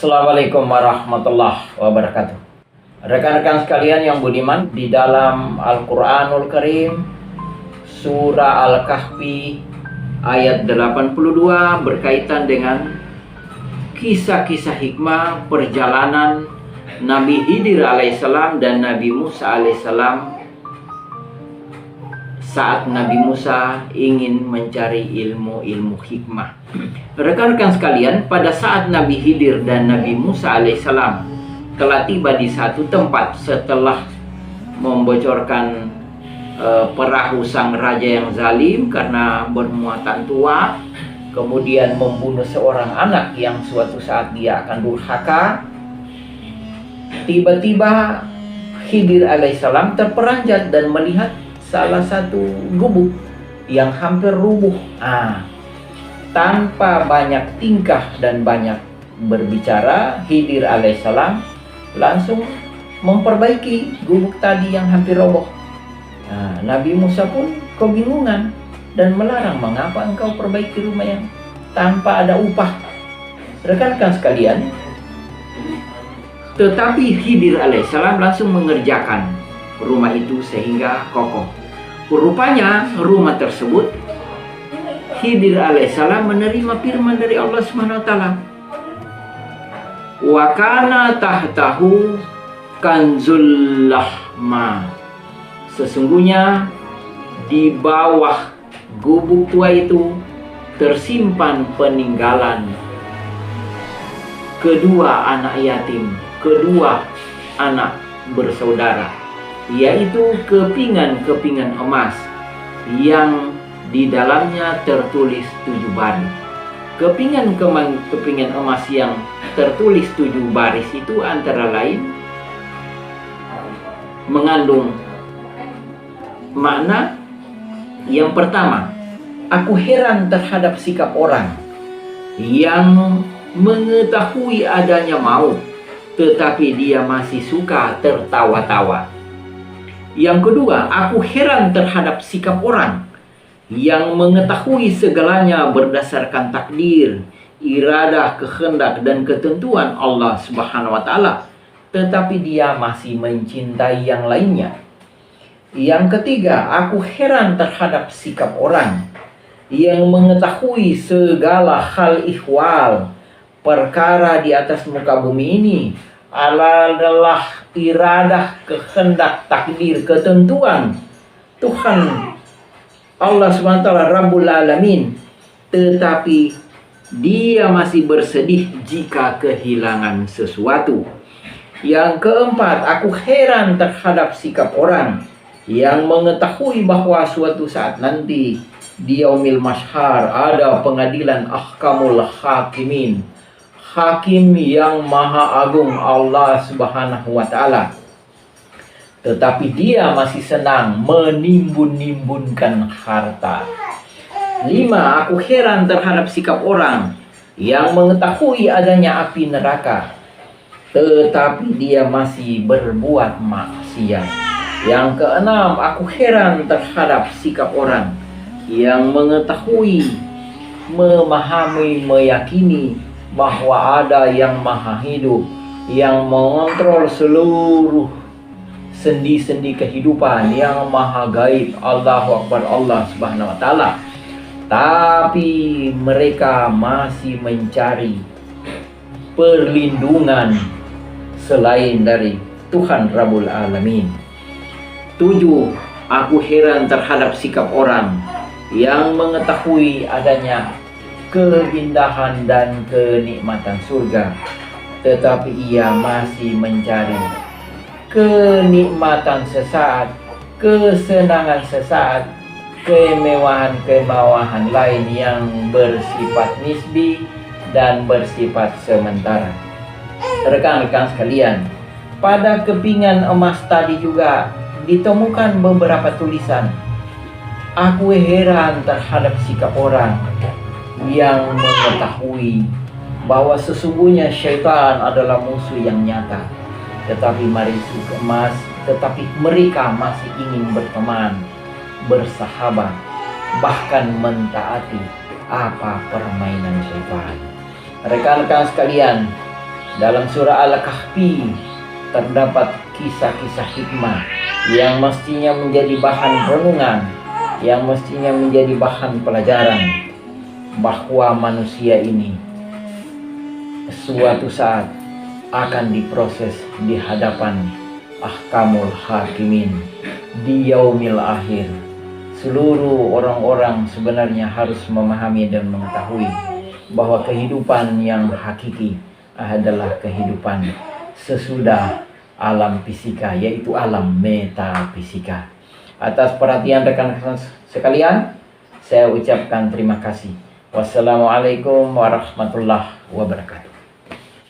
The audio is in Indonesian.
Assalamualaikum warahmatullahi wabarakatuh. Rekan-rekan sekalian yang budiman, di dalam Al-Quranul Karim Surah Al-Kahfi ayat 82 berkaitan dengan kisah-kisah hikmah perjalanan Nabi Khidir alaihissalam dan Nabi Musa alaihissalam saat Nabi Musa ingin mencari ilmu hikmah. Rekan-rekan sekalian, pada saat Nabi Khidir dan Nabi Musa alaihissalam telah tiba di satu tempat setelah membocorkan perahu sang raja yang zalim karena bermuatan tua, kemudian membunuh seorang anak yang suatu saat dia akan durhaka. Tiba-tiba Khidir alaihissalam terperanjat dan melihat salah satu gubuk yang hampir rubuh. Tanpa banyak tingkah dan banyak berbicara, Khidir alaihissalam langsung memperbaiki gubuk tadi yang hampir roboh. Nabi Musa pun kebingungan dan melarang, mengapa engkau perbaiki rumah yang tanpa ada upah? Rekan-rekan sekalian, tetapi Khidir alaihissalam langsung mengerjakan rumah itu sehingga kokoh. Rupanya rumah tersebut Khidir alaihissalam menerima firman dari Allah Subhanahu wa taala. Wa kana tahtahu kanzul lahma. Sesungguhnya di bawah gubuk tua itu tersimpan peninggalan kedua anak yatim, kedua anak bersaudara, yaitu kepingan-kepingan emas yang di dalamnya tertulis 7 baris. Kepingan emas yang tertulis 7 baris itu antara lain mengandung makna yang pertama, aku heran terhadap sikap orang yang mengetahui adanya maut tetapi dia masih suka tertawa-tawa. Yang kedua, aku heran terhadap sikap orang yang mengetahui segalanya berdasarkan takdir, iradah, kehendak dan ketentuan Allah Subhanahu wa taala, tetapi dia masih mencintai yang lainnya. Yang ketiga, aku heran terhadap sikap orang yang mengetahui segala hal ihwal perkara di atas muka bumi ini adalah iradah, kehendak, takdir, ketentuan Tuhan Allah SWT Rabbul Alamin, tetapi dia masih bersedih jika kehilangan sesuatu. Yang keempat, aku heran terhadap sikap orang yang mengetahui bahwa suatu saat nanti di yaumil masyhar ada pengadilan ahkamul hakimin, hakim yang maha agung Allah Subhanahu wa taala, tetapi dia masih senang menimbun-nimbunkan harta. 5. Aku heran terhadap sikap orang yang mengetahui adanya api neraka, tetapi dia masih berbuat maksiat. Yang keenam, aku heran terhadap sikap orang yang mengetahui, memahami, meyakini bahwa ada yang maha hidup, yang mengontrol seluruh sendi-sendi kehidupan, yang maha gaib, Allahu Akbar, Allah Subhanahu wa taala, tapi mereka masih mencari perlindungan selain dari Tuhan Rabbul Alamin. 7. Aku heran terhadap sikap orang yang mengetahui adanya keindahan dan kenikmatan surga, tetapi ia masih mencari kenikmatan sesaat, kesenangan sesaat, kemewahan-kemewahan lain yang bersifat nisbi dan bersifat sementara. Rekan-rekan sekalian, pada kepingan emas tadi juga ditemukan beberapa tulisan. Aku heran terhadap sikap orang yang mengetahui bahwa sesungguhnya syaitan adalah musuh yang nyata, tetapi mereka masih ingin berteman, bersahabat, bahkan mentaati apa permainan syaitan. Rekan-rekan sekalian, Dalam surah Al-Kahfi terdapat kisah-kisah hikmah yang mestinya menjadi bahan renungan, yang mestinya menjadi bahan pelajaran, bahwa manusia ini suatu saat akan diproses di hadapan ahkamul hakimin di yaumil akhir. Seluruh orang-orang sebenarnya harus memahami dan mengetahui bahwa kehidupan yang hakiki adalah kehidupan sesudah alam fisika, yaitu alam metafisika. Atas perhatian rekan-rekan sekalian, saya ucapkan terima kasih. Wassalamualaikum warahmatullahi wabarakatuh.